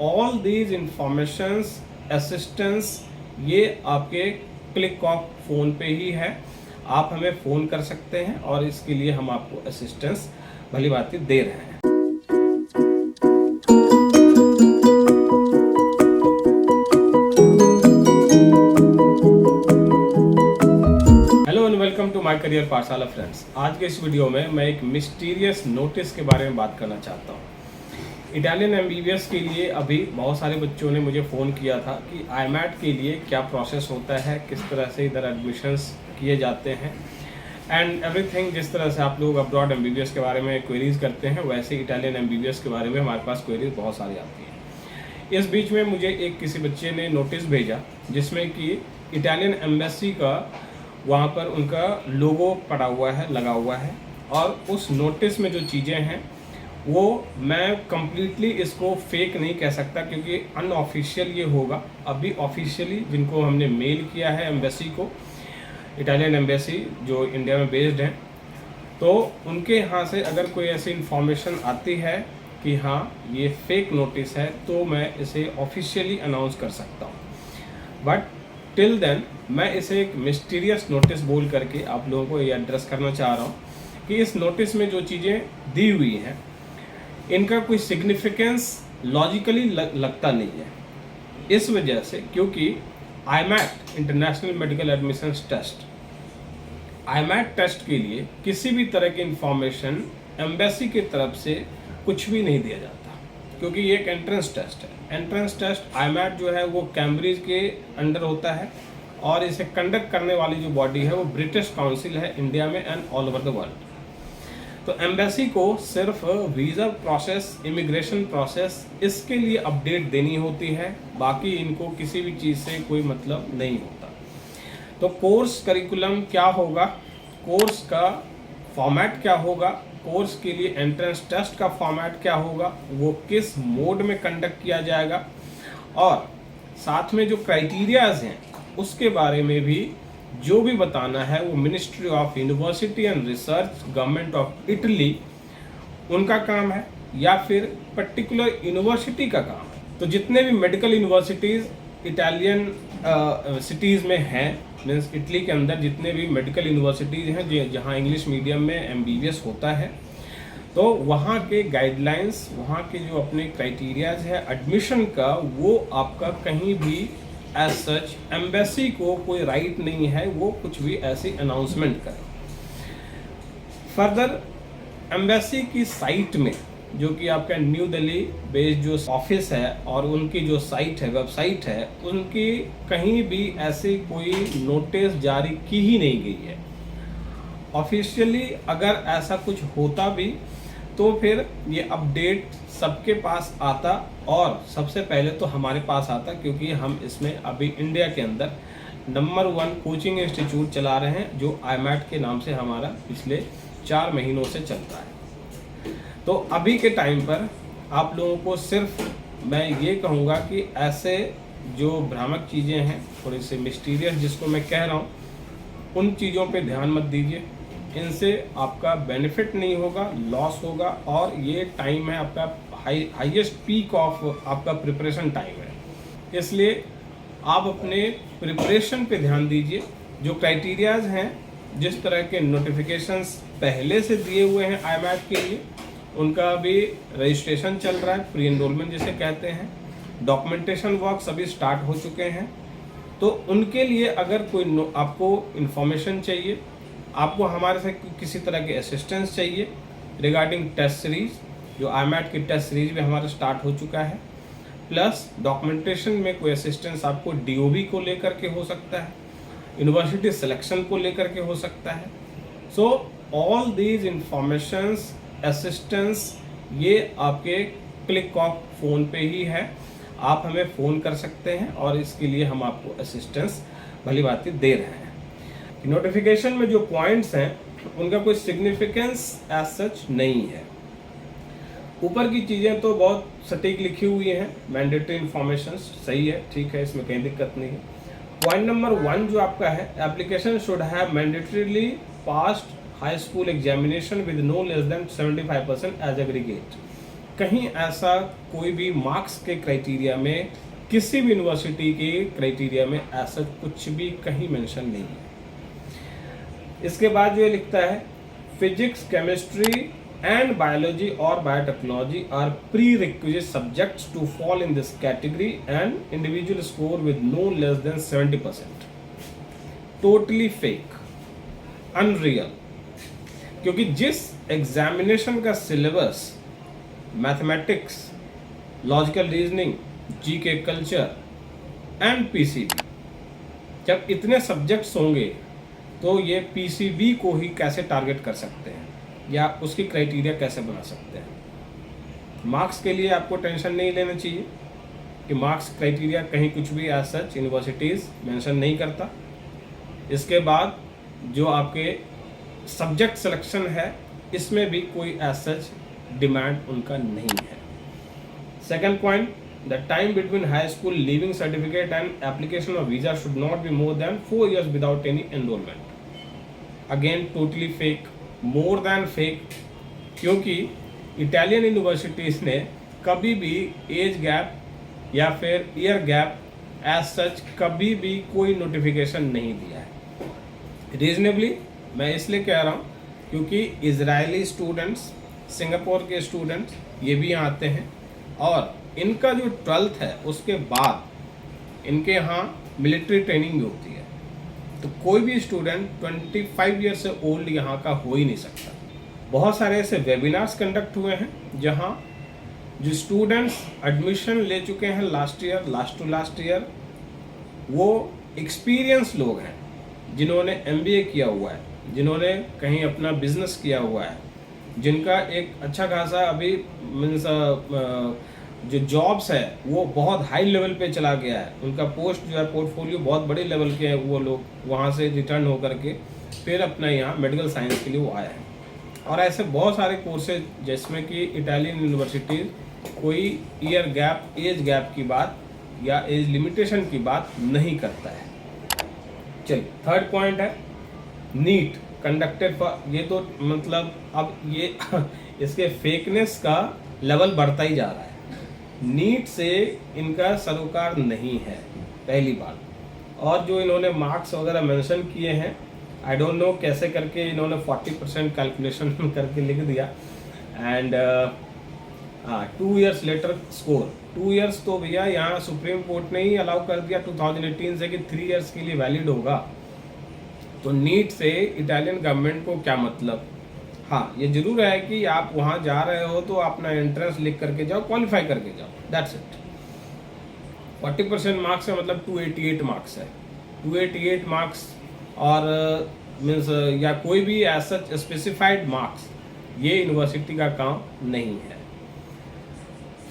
All these informations assistance ये आपके click of phone पे ही है। आप हमें फ़ोन कर सकते हैं और इसके लिए हम आपको असिस्टेंस भली भांति दे रहे हैं। Hello and welcome to my career Pathshala friends. आज के इस वीडियो में मैं एक मिस्टीरियस नोटिस के बारे में बात करना चाहता हूँ। इटालियन एमबीबीएस के लिए अभी बहुत सारे बच्चों ने मुझे फ़ोन किया था कि IMAT के लिए क्या प्रोसेस होता है, किस तरह से इधर एडमिशन्स किए जाते हैं एंड एवरीथिंग। जिस तरह से आप लोग अब्रॉड एमबीबीएस के बारे में क्वेरीज करते हैं, वैसे इटालियन एमबीबीएस के बारे में हमारे पास क्वेरीज बहुत सारी आती हैं। इस बीच में मुझे किसी बच्चे ने नोटिस भेजा जिसमें कि इटालियन एम्बेसी का वहाँ पर उनका लोगो पड़ा हुआ है, लगा हुआ है, और उस नोटिस में जो चीज़ें हैं वो मैं कम्प्लीटली इसको फेक नहीं कह सकता क्योंकि अनऑफिशियल ये होगा। अभी ऑफिशियली जिनको हमने मेल किया है एम्बेसी को, इटालियन एम्बेसी जो इंडिया में बेस्ड हैं, तो उनके यहाँ से अगर कोई ऐसी इन्फॉर्मेशन आती है कि हाँ ये फेक नोटिस है तो मैं इसे ऑफिशियली अनाउंस कर सकता हूँ। बट टिल देन मैं इसे एक मिस्टीरियस नोटिस बोल करके आप लोगों को ये एड्रेस करना चाह रहा हूँ कि इस नोटिस में जो चीज़ें दी हुई हैं इनका कोई सिग्निफिकेंस लॉजिकली लगता नहीं है। इस वजह से क्योंकि IMAT international medical admissions test, IMAT test के लिए किसी भी तरह की इंफॉर्मेशन एम्बेसी की तरफ से कुछ भी नहीं दिया जाता क्योंकि ये एक एंट्रेंस टेस्ट है। एंट्रेंस टेस्ट IMAT जो है वो कैम्ब्रिज के अंडर होता है और इसे कंडक्ट करने वाली जो बॉडी है वो ब्रिटिश काउंसिल है इंडिया में and all over the world. तो एम्बेसी को सिर्फ वीज़ा प्रोसेस, इमिग्रेशन प्रोसेस, इसके लिए अपडेट देनी होती है, बाकी इनको किसी भी चीज़ से कोई मतलब नहीं होता। तो कोर्स करिकुलम क्या होगा, कोर्स का फॉर्मेट क्या होगा, कोर्स के लिए एंट्रेंस टेस्ट का फॉर्मेट क्या होगा, वो किस मोड में कंडक्ट किया जाएगा, और साथ में जो क्राइटेरियाज हैं उसके बारे में भी जो भी बताना है वो ministry of university and research, government of Italy, उनका काम है या फिर पर्टिकुलर यूनिवर्सिटी का काम है। तो जितने भी मेडिकल यूनिवर्सिटीज़ इटालियन सिटीज़ में हैं, मीन्स इटली के अंदर जितने भी मेडिकल यूनिवर्सिटीज़ हैं जहाँ इंग्लिश मीडियम में MBBS होता है, तो वहाँ के गाइडलाइंस, वहाँ के जो अपने क्राइटेरियाज है एडमिशन का, वो आपका कहीं भी एज सच एम्बेसी को कोई राइट नहीं है वो कुछ भी ऐसी अनाउंसमेंट करे। फर्दर एम्बेसी की साइट में, जो कि आपका न्यू दिल्ली बेस्ड जो ऑफिस है और उनकी जो साइट है, वेबसाइट है, उनकी कहीं भी ऐसी कोई नोटिस जारी की ही नहीं गई है ऑफिशियली। अगर ऐसा कुछ होता भी तो फिर ये अपडेट सबके पास आता और सबसे पहले तो हमारे पास आता क्योंकि हम इसमें अभी इंडिया के अंदर नंबर 1 कोचिंग इंस्टीट्यूट चला रहे हैं जो IMAT के नाम से हमारा पिछले 4 महीनों से चलता है। तो अभी के टाइम पर आप लोगों को सिर्फ मैं ये कहूँगा कि ऐसे जो भ्रामक चीज़ें हैं, थोड़ी सी मिस्टीरियस जिसको मैं कह रहा हूँ, उन चीज़ों पे ध्यान मत दीजिए। इनसे आपका बेनिफिट नहीं होगा, लॉस होगा, और ये टाइम है आपका हाईएस्ट पीक ऑफ आपका प्रिपरेशन टाइम है। इसलिए आप अपने प्रिपरेशन पे ध्यान दीजिए। जो क्राइटेरियाज हैं, जिस तरह के नोटिफिकेशंस पहले से दिए हुए हैं IMAT के लिए, उनका अभी रजिस्ट्रेशन चल रहा है, प्री एनरोलमेंट जिसे कहते हैं, डॉक्यूमेंटेशन वर्क सभी स्टार्ट हो चुके हैं। तो उनके लिए अगर कोई आपको इन्फॉर्मेशन चाहिए, आपको हमारे से किसी तरह की असिस्टेंस चाहिए रिगार्डिंग टेस्ट सीरीज, जो IMAT की टेस्ट सीरीज भी हमारा स्टार्ट हो चुका है, प्लस डॉक्यूमेंटेशन में कोई असिस्टेंस आपको DOB को लेकर के हो सकता है, यूनिवर्सिटी सिलेक्शन को लेकर के हो सकता है। So all these informations assistance ये आपके क्लिक ऑफ फ़ोन पे ही है। आप हमें फ़ोन कर सकते हैं और इसके लिए हम आपको असिस्टेंस भली भांति दे रहे हैं। नोटिफिकेशन में जो पॉइंट्स हैं उनका कोई सिग्निफिकेंस एज सच नहीं है। ऊपर की चीज़ें तो बहुत सटीक लिखी हुई हैं, मैंडेटरी इन्फॉर्मेशन सही है, ठीक है, इसमें कहीं दिक्कत नहीं है। पॉइंट नंबर 1 जो आपका है, application should have mandatorily passed high school examination with no less than 75% as aggregate. कहीं ऐसा कोई भी मार्क्स के क्राइटेरिया में, किसी भी यूनिवर्सिटी के क्राइटेरिया में ऐसा कुछ भी कहीं मेंशन नहीं है। इसके बाद जो ये लिखता है, फिजिक्स, केमिस्ट्री एंड बायोलॉजी और biotechnology are prerequisite subjects to fall in this category and individual score with no less than 70%। Totally fake, unreal. क्योंकि जिस एग्जामिनेशन का syllabus mathematics, logical reasoning, GK, culture and PCB, जब इतने subjects होंगे तो ये PCB को ही कैसे टारगेट कर सकते हैं या उसकी क्राइटेरिया कैसे बना सकते हैं। मार्क्स के लिए आपको टेंशन नहीं लेना चाहिए कि मार्क्स क्राइटेरिया कहीं कुछ भी एज सच यूनिवर्सिटीज़ मेंशन नहीं करता। इसके बाद जो आपके सब्जेक्ट सिलेक्शन है, इसमें भी कोई एज सच डिमांड उनका नहीं है। Second point, the time between high school leaving certificate and application of visa should not be more than 4 years without any enrolment. Again totally fake, more than fake, क्योंकि Italian universities ने कभी भी age gap या फिर year gap as such कभी भी कोई notification नहीं दिया है। रीजनेबली मैं इसलिए कह रहा हूँ क्योंकि इजरायली स्टूडेंट्स, सिंगापुर के स्टूडेंट्स ये भी यहाँ आते हैं और इनका जो 12th है उसके बाद इनके यहाँ मिलिट्री ट्रेनिंग भी होती है। तो कोई भी स्टूडेंट 25 ईयर से ओल्ड यहाँ का हो ही नहीं सकता। बहुत सारे ऐसे वेबिनार्स कंडक्ट हुए हैं जहाँ जो स्टूडेंट्स एडमिशन ले चुके हैं लास्ट टू लास्ट ईयर, वो एक्सपीरियंस लोग हैं जिन्होंने MBA किया हुआ है, जिन्होंने कहीं अपना बिजनेस किया हुआ है, जिनका एक अच्छा खासा अभी मीन्स जो जॉब्स है वो बहुत हाई लेवल पे चला गया है, उनका पोस्ट जो है पोर्टफोलियो बहुत बड़े लेवल के हैं। वो लोग वहाँ से रिटर्न होकर के फिर अपना यहाँ मेडिकल साइंस के लिए वो आए हैं। और ऐसे बहुत सारे कोर्सेज जिसमें कि इटालियन यूनिवर्सिटी कोई ईयर गैप, एज गैप की बात या एज लिमिटेशन की बात नहीं करता है। चलिए, थर्ड पॉइंट है नीट कंडक्टेड फॉर, ये तो मतलब अब ये इसके फेकनेस का लेवल बढ़ता ही जा रहा है। नीट से इनका सरोकार नहीं है, पहली बात। और जो इन्होंने मार्क्स वगैरह मेंशन किए हैं, आई डोंट नो कैसे करके इन्होंने 40% कैलकुलेशन करके लिख दिया and 2 years later score. 2 years तो भैया यहाँ सुप्रीम कोर्ट ने ही अलाउ कर दिया 2018 से कि 3 years के लिए वैलिड होगा। तो नीट से इटालियन गवर्नमेंट को क्या मतलब। हाँ, ये जरूर है कि आप वहाँ जा रहे हो तो अपना एंट्रेंस लिख करके जाओ, क्वालिफाई करके जाओ, दैट्स इट। 40% मार्क्स है मतलब 288 मार्क्स है। 288 मार्क्स और मीन्स या कोई भी ऐसा स्पेसिफाइड मार्क्स ये यूनिवर्सिटी का काम नहीं है।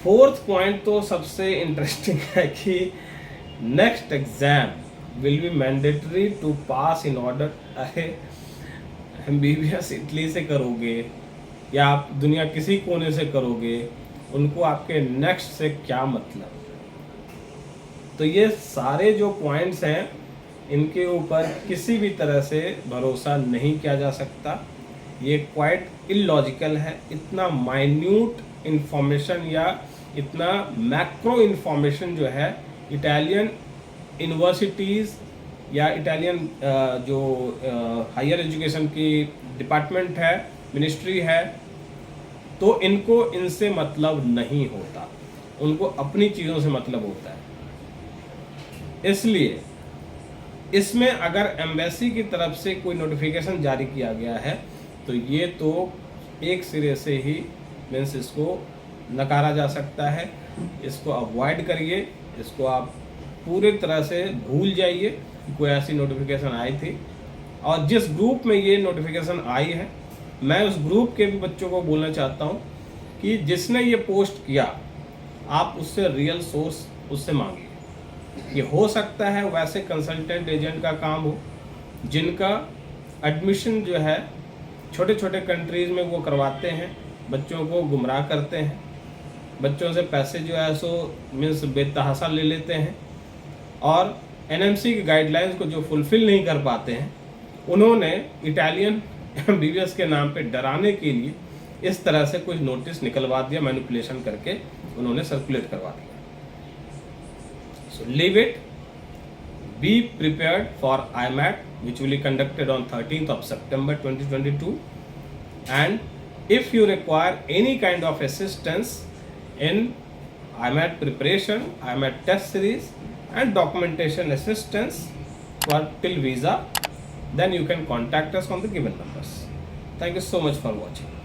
फोर्थ पॉइंट तो सबसे इंटरेस्टिंग है कि next exam will be mandatory to pass in order. अरे MBBS इटली से करोगे या आप दुनिया किसी कोने से करोगे, उनको आपके नेक्स्ट से क्या मतलब। तो ये सारे जो पॉइंट्स हैं इनके ऊपर किसी भी तरह से भरोसा नहीं किया जा सकता। ये क्वाइट इलॉजिकल है। इतना माइन्यूट इंफॉर्मेशन या इतना मैक्रो इंफॉर्मेशन जो है इटालियन यूनिवर्सिटीज़ या इटालियन जो हायर एजुकेशन की डिपार्टमेंट है, मिनिस्ट्री है, तो इनको इनसे मतलब नहीं होता, उनको अपनी चीज़ों से मतलब होता है। इसलिए इसमें अगर एम्बेसी की तरफ से कोई नोटिफिकेशन जारी किया गया है तो ये तो एक सिरे से ही मीन्स इसको नकारा जा सकता है। इसको अवॉइड करिए, इसको आप पूरी तरह से भूल जाइए कि कोई ऐसी नोटिफिकेशन आई थी। और जिस ग्रुप में ये नोटिफिकेशन आई है, मैं उस ग्रुप के भी बच्चों को बोलना चाहता हूँ कि जिसने ये पोस्ट किया आप उससे रियल सोर्स उससे मांगिए। ये हो सकता है वैसे कंसल्टेंट एजेंट का काम हो जिनका एडमिशन जो है छोटे छोटे कंट्रीज़ में वो करवाते हैं, बच्चों को गुमराह करते हैं, बच्चों से पैसे जो है सो मीन्स बेतहासा ले लेते हैं और NMC की गाइडलाइंस को जो फुलफ़िल नहीं कर पाते हैं, उन्होंने इटालियन MBBS के नाम पे डराने के लिए इस तरह से कुछ नोटिस निकलवा दिया, मैनिपुलेशन करके उन्होंने सर्कुलेट करवा दिया। So leave it, be prepared for IMAT which will be conducted on 13th of September 2022, and if you require any kind of assistance in IMAT preparation, IMAT test series and documentation assistance for till visa, then you can contact us on the given numbers. Thank you so much for watching.